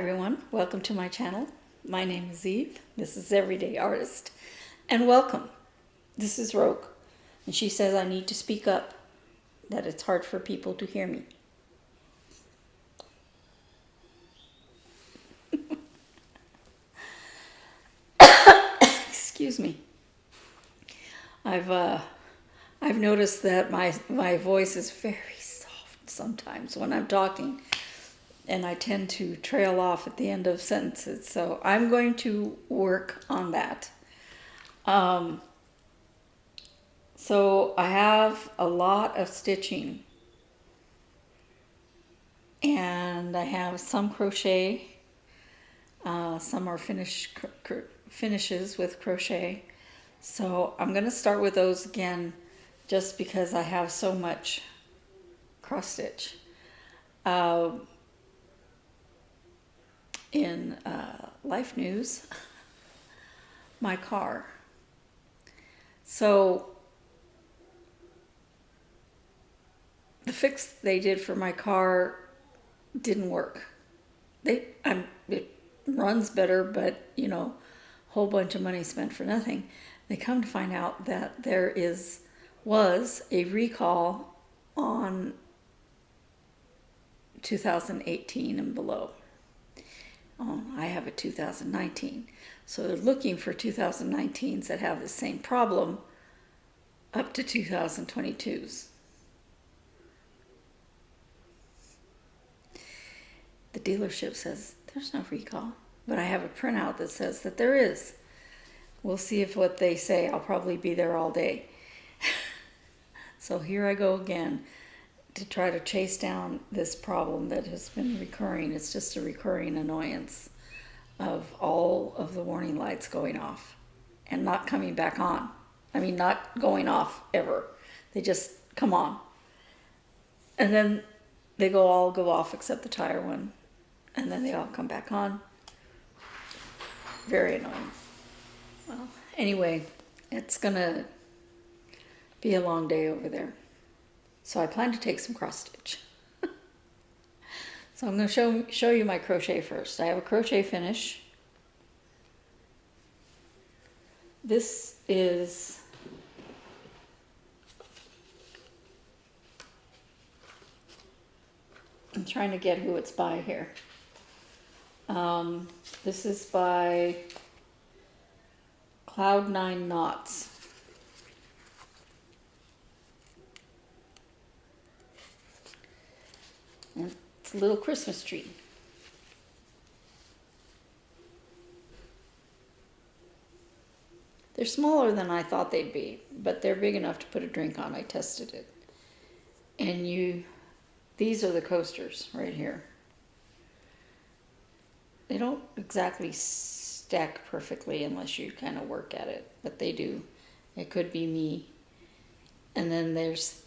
everyone, welcome to my channel. My name is Eve, this is Everyday Artist, and welcome. This is Rogue, and she says I need to speak up, that it's hard for people to hear me. Excuse me. I've noticed that my voice is very soft sometimes when I'm talking, and I tend to trail off at the end of sentences. So I'm going to work on that. So I have a lot of stitching, and I have some crochet. Some are finishes with crochet. So I'm going to start with those again, just because I have so much cross stitch. In life news, my car. So the fix they did for my car didn't work. It runs better, but you know, a whole bunch of money spent for nothing. They come to find out that there was a recall on 2018 and below. I have a 2019. So they're looking for 2019s that have the same problem up to 2022s. The dealership says there's no recall, but I have a printout that says that there is. We'll see if what they say. I'll probably be there all day. So here I go again to try to chase down this problem that has been recurring. It's just a recurring annoyance of all of the warning lights going off and not coming back on. I mean, not going off ever. They just come on. And then they all go off except the tire one. And then they all come back on. Very annoying. Well, anyway, it's gonna be a long day over there. So I plan to take some cross stitch. So I'm going to show you my crochet first. I have a crochet finish. This is I'm trying to get who it's by here. This is by Cloud 9 Knots. And it's a little Christmas tree. They're smaller than I thought they'd be, but they're big enough to put a drink on. I tested it. And these are the coasters right here. They don't exactly stack perfectly unless you kind of work at it, but they do. It could be me. And then there's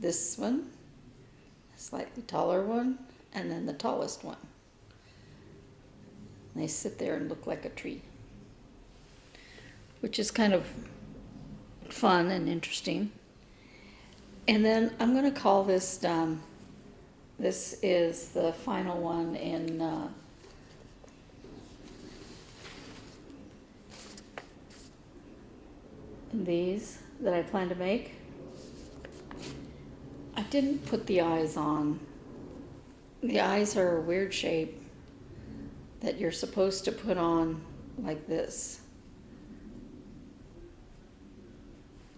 this one, a slightly taller one, and then the tallest one. And they sit there and look like a tree, which is kind of fun and interesting. And then I'm going to call this done. This is the final one in these that I plan to make. I didn't put the eyes on. The eyes are a weird shape that you're supposed to put on like this.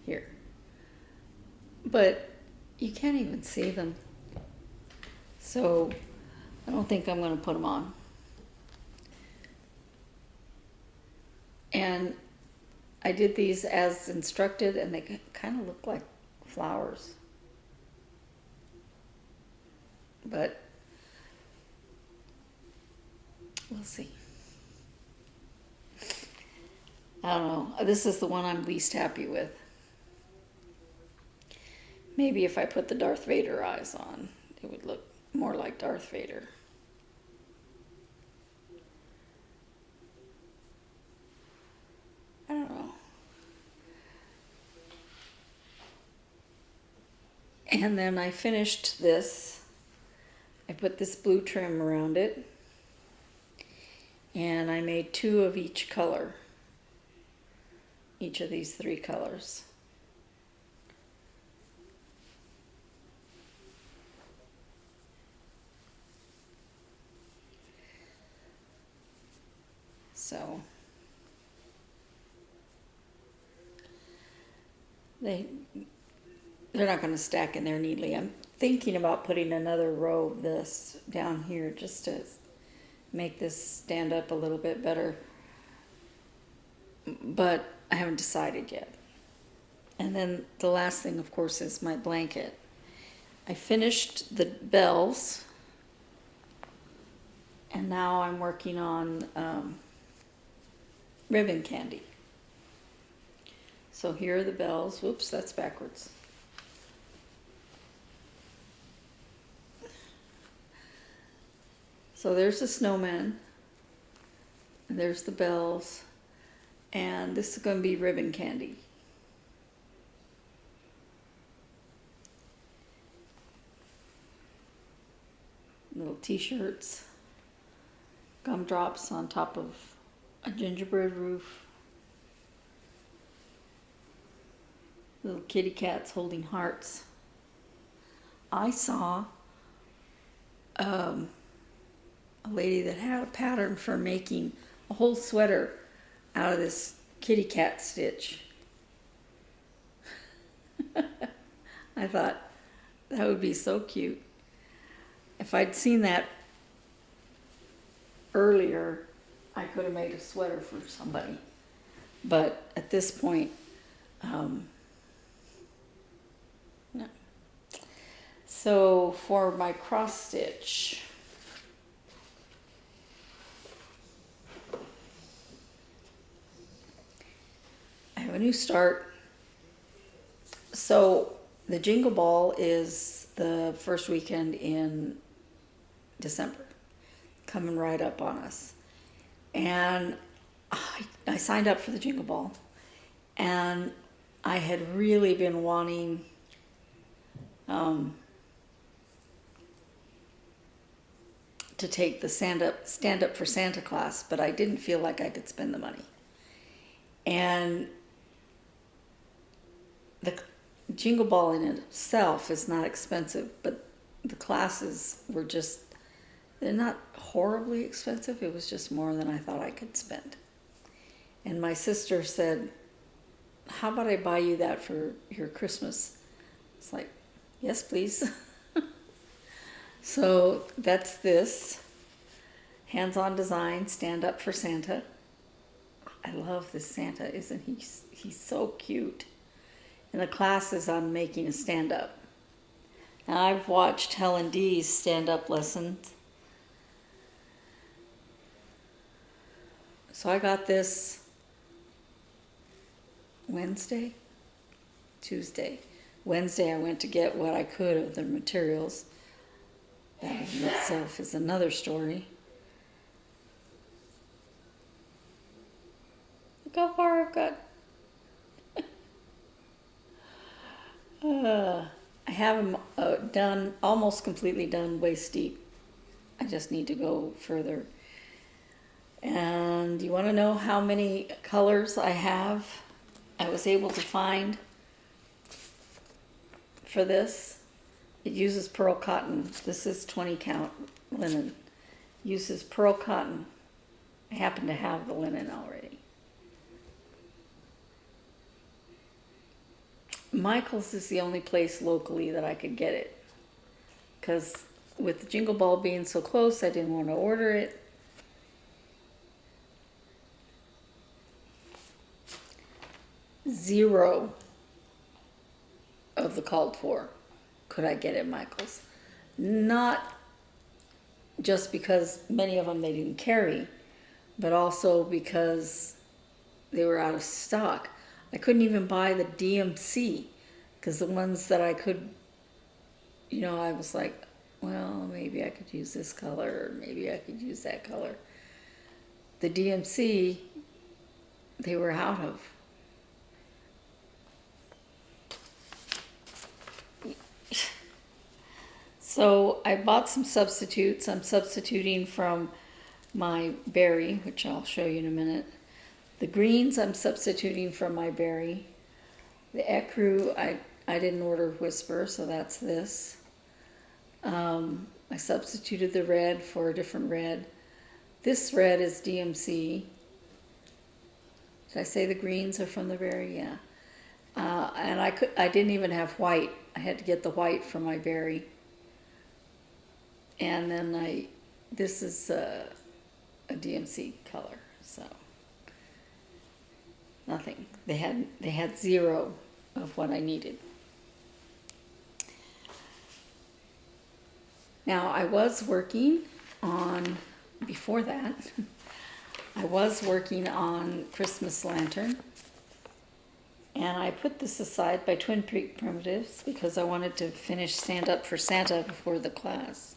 Here. But you can't even see them. So I don't think I'm going to put them on. And I did these as instructed, and they kind of look like flowers. But we'll see. I don't know. This is the one I'm least happy with. Maybe if I put the Darth Vader eyes on, it would look more like Darth Vader. I don't know. And then I finished this. I put this blue trim around it. And I made 2 of each color, each of these 3 colors. So they're not going to stack in there neatly. I'm thinking about putting another row of this down here just to make this stand up a little bit better, but I haven't decided yet. And then the last thing, of course, is my blanket. I finished the bells, and now I'm working on ribbon candy. So here are the bells. Whoops, that's backwards. So there's the snowman, and there's the bells, and this is going to be ribbon candy. Little t-shirts, gumdrops on top of a gingerbread roof, little kitty cats holding hearts. I saw a lady that had a pattern for making a whole sweater out of this kitty cat stitch. I thought that would be so cute. If I'd seen that earlier, I could have made a sweater for somebody. But at this point, no. So for my cross stitch, I have a new start. So the Jingle Ball is the first weekend in December, coming right up on us. And I signed up for the Jingle Ball, and I had really been wanting to take the stand up for Santa class, but I didn't feel like I could spend the money. And the Jingle Ball in itself is not expensive, but the classes were just, they're not horribly expensive. It was just more than I thought I could spend. And my sister said, how about I buy you that for your Christmas? It's like, yes, please. So that's this. Hands-on design, stand up for Santa. I love this Santa, isn't he? He's so cute. And the class is on making a stand-up. Now I've watched Helen D's stand-up lessons. So I got this Tuesday. Wednesday I went to get what I could of the materials. That in itself is another story. Look how far I've got. I have them done, almost completely done, waist deep. I just need to go further. And you want to know how many colors I have? I was able to find for this. It uses pearl cotton. This is 20 count linen. Uses pearl cotton. I happen to have the linen already. Michael's is the only place locally that I could get it, because with the Jingle Ball being so close, I didn't want to order it. Zero of the called for could I get at Michael's. Not just because many of them they didn't carry, but also because they were out of stock. I couldn't even buy the DMC, because the ones that I could, I was like, well, maybe I could use this color, or maybe I could use that color. The DMC, they were out of. So I bought some substitutes. I'm substituting from my berry, which I'll show you in a minute. The greens I'm substituting for my berry. The ecru, I didn't order Whisper, so that's this. I substituted the red for a different red. This red is DMC. Did I say the greens are from the berry? Yeah. And I didn't even have white. I had to get the white for my berry. And then this is a DMC color, so nothing. They had 0 of what I needed. Now I was working on, before that, I was working on Christmas Lantern, and I put this aside by Twin Peak Primitives because I wanted to finish Stand Up for Santa before the class.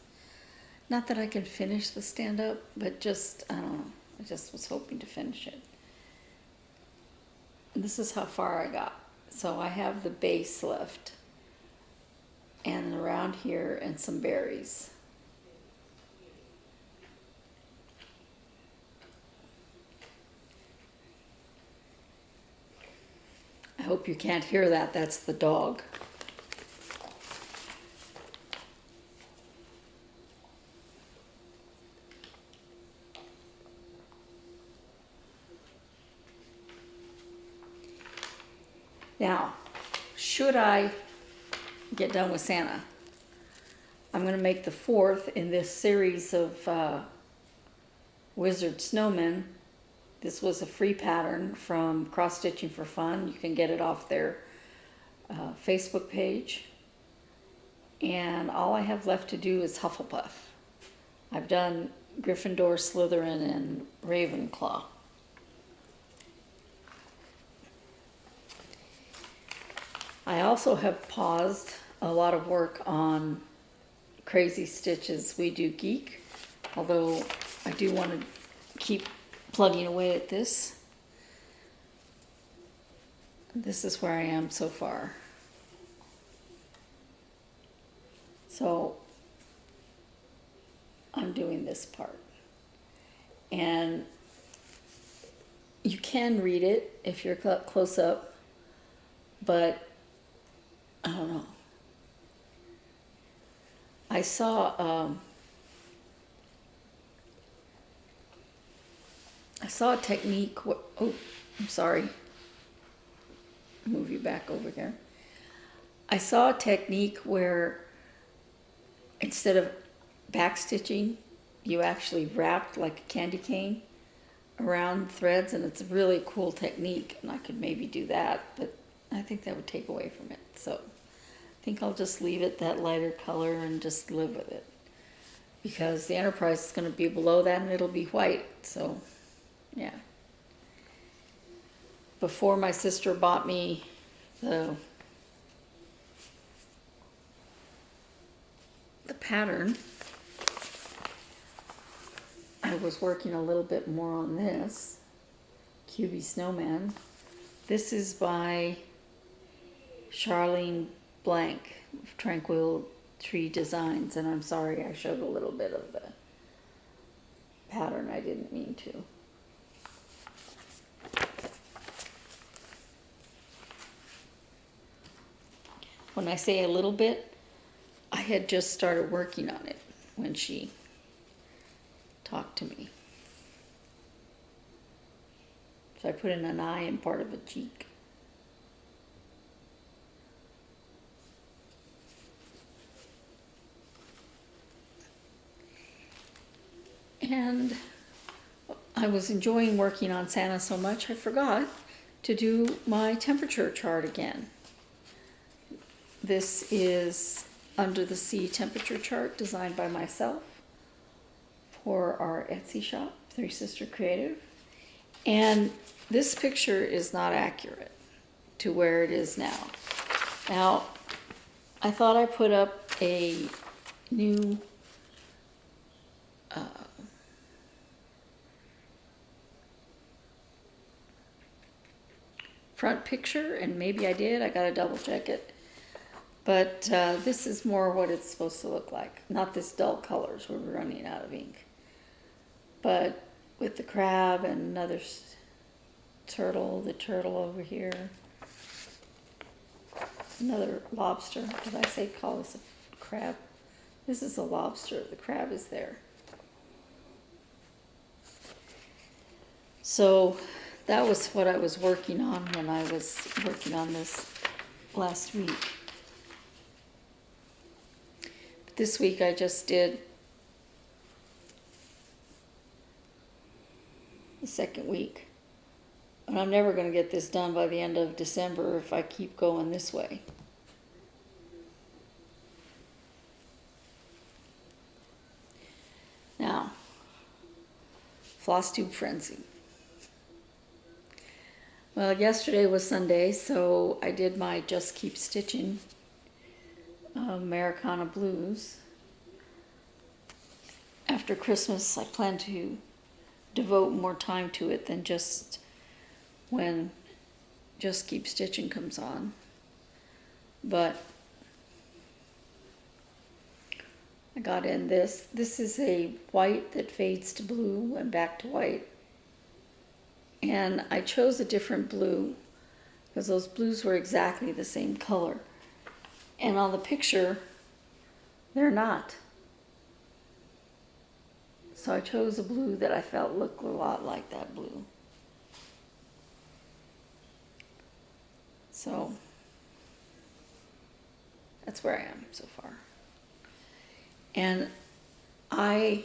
Not that I can finish the stand-up, but just, I don't know, I just was hoping to finish it. And this is how far I got. So I have the base left, and around here, and some berries. I hope you can't hear that. That's the dog. Now, should I get done with Santa, I'm going to make the 4th in this series of Wizard Snowman. This was a free pattern from Cross Stitching for Fun. You can get it off their Facebook page. And all I have left to do is Hufflepuff. I've done Gryffindor, Slytherin, and Ravenclaw. I also have paused a lot of work on CrazzyStitch's We Do Geek, although I do want to keep plugging away at this. This is where I am so far. So I'm doing this part. And you can read it if you're close up, but I don't know. I saw a technique. Oh, I'm sorry. Move you back over there. I saw a technique where instead of backstitching, you actually wrapped like a candy cane around threads, and it's a really cool technique, and I could maybe do that, but I think that would take away from it. So I think I'll just leave it that lighter color and just live with it, because the Enterprise is going to be below that and it'll be white. So yeah. Before my sister bought me the pattern, I was working a little bit more on this QB Snowman. This is by Charlene Blank, Tranquil Tree Designs, and I'm sorry I showed a little bit of the pattern. I didn't mean to. When I say a little bit, I had just started working on it when she talked to me. So I put in an eye and part of a cheek. And I was enjoying working on Santa so much, I forgot to do my temperature chart again. This is Under the Sea temperature chart designed by myself for our Etsy shop, Three Sister Creative. And this picture is not accurate to where it is now. Now, I thought I put up a new front picture, and maybe I did. I gotta double check it. But this is more what it's supposed to look like, not this dull colors where we're running out of ink. But with the crab and another turtle, the turtle over here, another lobster. Did I say call this a crab? This is a lobster. The crab is there. So that was what I was working on when I was working on this last week. But this week I just did the second week. And I'm never going to get this done by the end of December if I keep going this way. Now, Flosstube Frenzy. Well, yesterday was Sunday, so I did my Just Keep Stitching Americana Blues. After Christmas, I plan to devote more time to it than just when Just Keep Stitching comes on. But I got in this. This is a white that fades to blue and back to white. And I chose a different blue because those blues were exactly the same color. And on the picture, they're not. So I chose a blue that I felt looked a lot like that blue. So that's where I am so far. And I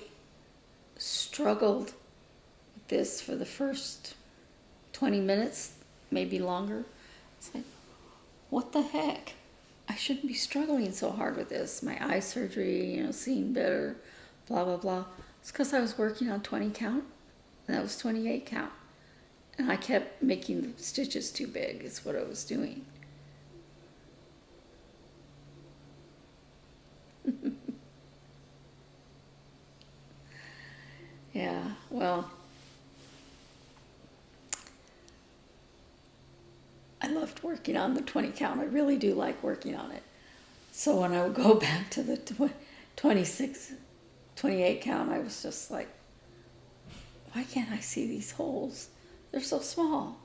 struggled with this for the first 20 minutes, maybe longer. It's like, what the heck? I shouldn't be struggling so hard with this. My eye surgery, seeing better, blah, blah, blah. It's because I was working on 20 count, and that was 28 count. And I kept making the stitches too big, is what I was doing. Yeah, well, I loved working on the 20 count. I really do like working on it. So when I would go back to the 26, 28 count, I was just like, why can't I see these holes? They're so small.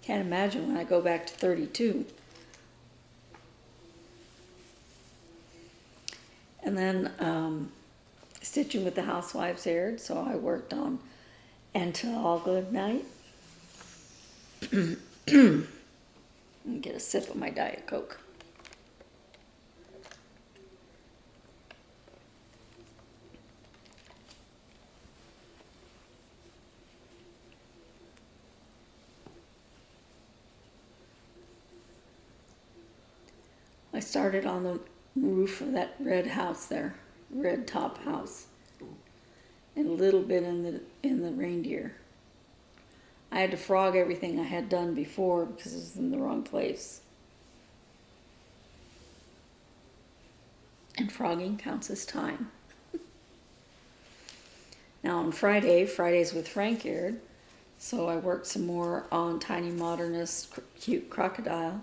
Can't imagine when I go back to 32. And then Stitching with the Housewives aired, so I worked on Until All Good Night. Get a sip of my Diet Coke. I started on the roof of that red house there, red top house, and a little bit in the reindeer. I had to frog everything I had done before because it was in the wrong place. And frogging counts as time. Now on Fridays with Frank aired, so I worked some more on TinyModernist cute Crocodile.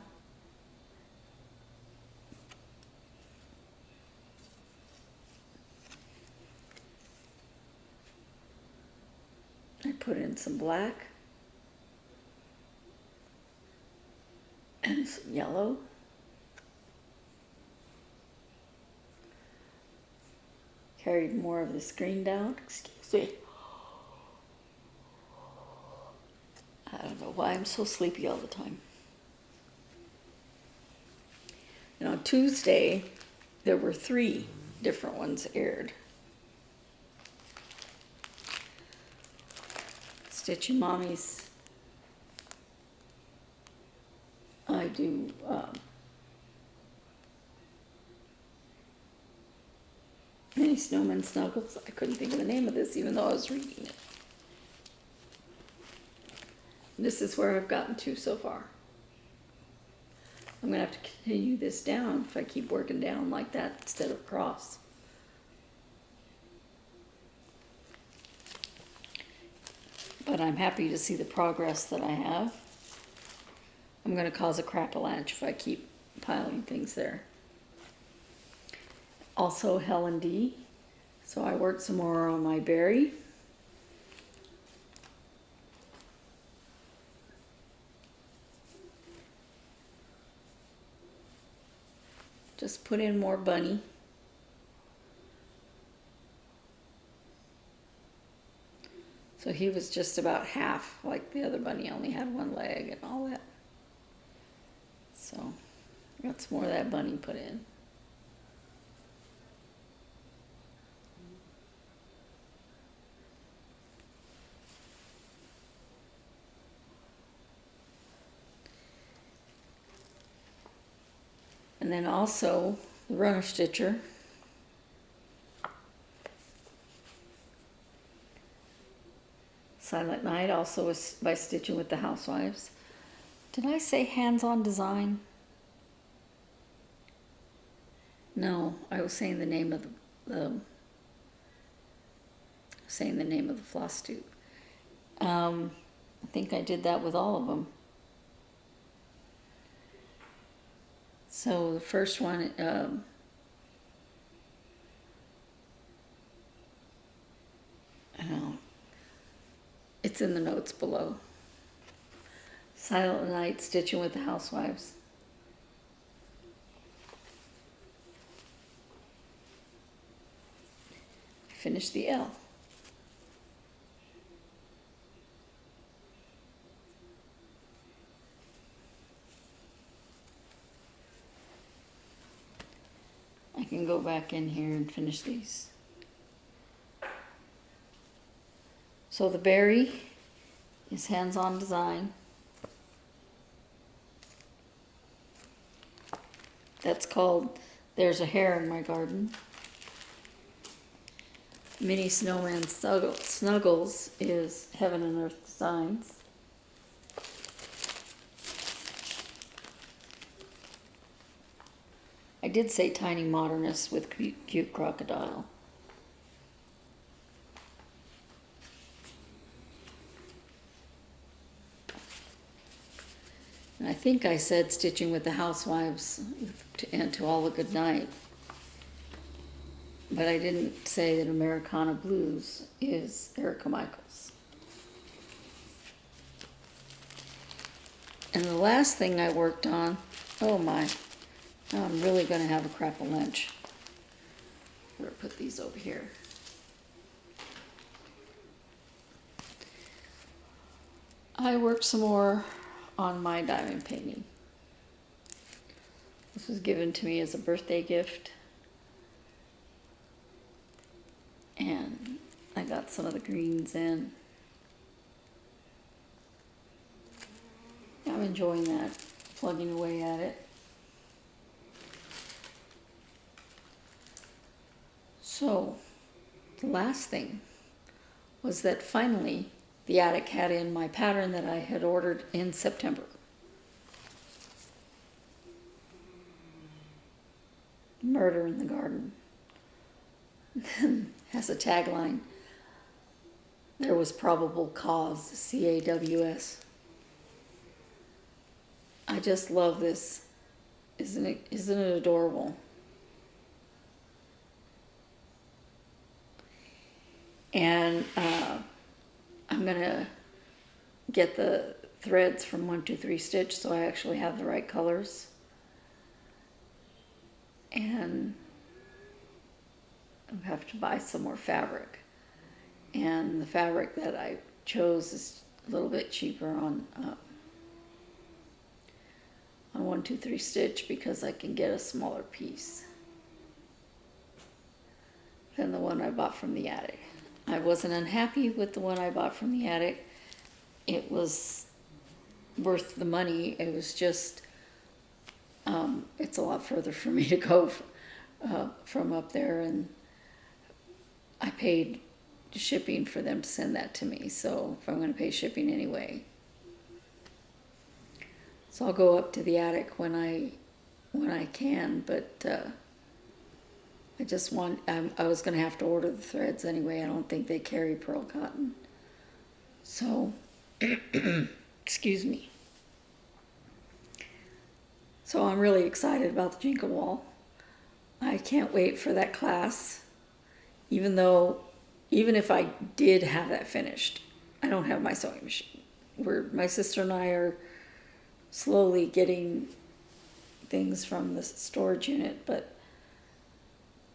I put in some black and some yellow. Carried more of the screen down. Excuse me. I don't know why I'm so sleepy all the time. And on Tuesday, there were 3 different ones aired. Stitching Mommies. I do mini Snowman Snuggles. I couldn't think of the name of this even though I was reading it. This is where I've gotten to so far. I'm going to have to continue this down if I keep working down like that instead of cross. But I'm happy to see the progress that I have. I'm going to cause a crap-a-lanch if I keep piling things there. Also Helen D. So I worked some more on my berry. Just put in more bunny. So he was just about half like the other bunny, only had one leg and all that. So got some more of that bunny put in. And then also the runner stitcher. Silent Night also is by Stitching with the Housewives. Did I say hands-on design? No, I was saying the name of the Flosstube. I think I did that with all of them. So the first one, it's in the notes below. Silent Night, Stitching with the Housewives. I finished the L. I can go back in here and finish these. So the berry is hands-on design. That's called There's a Hare in My Garden. Mini Snowman Snuggles is Heaven and Earth Designs. I did say TinyModernist with Cute Crocodile. And I think I said Stitching with the Housewives and To All a Good Night. But I didn't say that Americana Blues is Erica Michaels. And the last thing I worked on, oh my, now I'm really going to have a crap of lunch. I'm going to put these over here. I worked some more on my diamond painting. This was given to me as a birthday gift. And I got some of the greens in. I'm enjoying that, plugging away at it. So, the last thing was that finally the attic had in my pattern that I had ordered in September. Murder in the Garden. Has a tagline. There was probable cause, C-A-W-S. I just love this. Isn't it adorable? And I'm gonna get the threads from 1-2-3 so I actually have the right colors. And I have to buy some more fabric. And the fabric that I chose is a little bit cheaper on 1-2-3 because I can get a smaller piece than the one I bought from the attic. I wasn't unhappy with the one I bought from the attic. It was worth the money. It was just, it's a lot further for me to go from up there, and I paid shipping for them to send that to me, so if I'm going to pay shipping anyway. So I'll go up to the attic when I can, but I just want, I was going to have to order the threads anyway. I don't think they carry pearl cotton. So, excuse me. So I'm really excited about the Jingle Wall. I can't wait for that class even if I did have that finished, I don't have my sewing machine. My sister and I are slowly getting things from the storage unit, but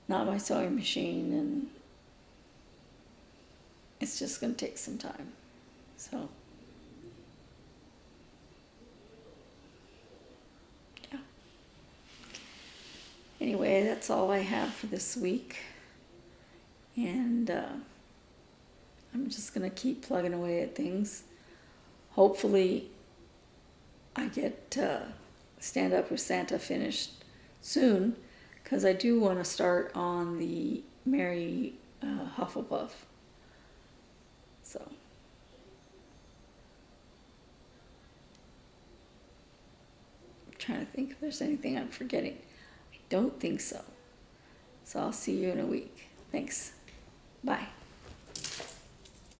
not my sewing machine, and it's just going to take some time. So, yeah. Anyway, that's all I have for this week. And I'm just going to keep plugging away at things. Hopefully, I get Stand Up with Santa finished soon, because I do want to start on the Mary Hufflepuff. So, I'm trying to think if there's anything I'm forgetting. I don't think so. So I'll see you in a week. Thanks. Bye.